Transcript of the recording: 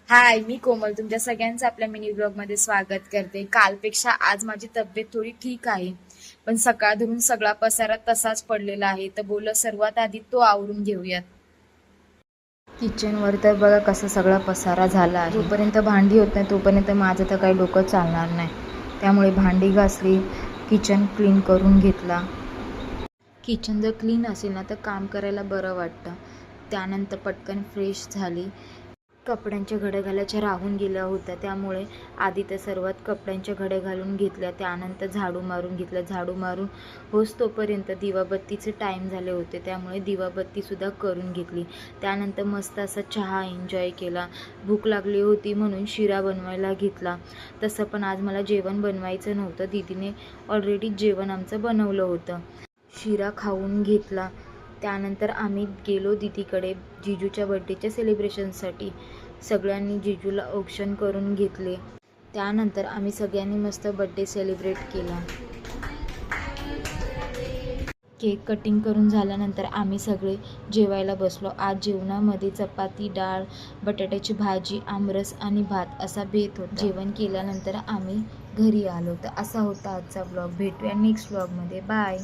हाय, मी कोमल तुमच्या सगळ्यांचं आपल्या मिनी ब्लॉगमध्ये स्वागत करते. कालपेक्षा आज माझी तब्येत थोडी ठीक आहे, पण सकाळ धरून सगळा पसारा तसाच पडलेला आहे. तर बोल सर्वात आधी तो आवरून घेऊयात. किचनवर तर बघा कसा सगळा पसारा झाला आहे. जोपर्यंत भांडी होत नाही तोपर्यंत माझं तर काही डोकं चालणार नाही. त्यामुळे भांडी घासली, किचन क्लीन करून घेतला. किचन जर क्लीन असेल ना तर काम करायला बरं वाटतं. त्यानंतर पटकन फ्रेश झाली. कपड्यांच्या घड्या घालायच्या राहून गेल्या होत्या, त्यामुळे आधी तर सर्वात कपड्यांच्या घड्या घालून घेतल्या. त्यानंतर झाडू मारून घेतलं. झाडू मारून होस तोपर्यंत दिवाबत्तीचे टाईम झाले होते, त्यामुळे दिवाबत्तीसुद्धा करून घेतली. त्यानंतर मस्त असा चहा एन्जॉय केला. भूक लागली होती म्हणून शिरा बनवायला घेतला. तसं पण आज मला जेवण बनवायचं नव्हतं, दीदीने ऑलरेडी जेवण आमचं बनवलं होतं. शिरा खाऊन घेतला. त्यानंतर आम्ही गेलो दीदीकडे जिजूच्या बड्डेच्या सेलिब्रेशनसाठी. सगळ्यांनी जिजूला औक्षण करून घेतले. त्यानंतर आम्ही सगळ्यांनी मस्त बड्डे सेलिब्रेट केला. केक कटिंग करून झाल्यानंतर आम्ही सगळे जेवायला बसलो. आज जेवणामध्ये चपाती, डाळ, बटाट्याची भाजी, आमरस आणि भात असा बेत होता. जेवण केल्यानंतर आम्ही घरी आलो. तर असा होता आजचा ब्लॉग. भेटूया नेक्स्ट ब्लॉगमध्ये. बाय.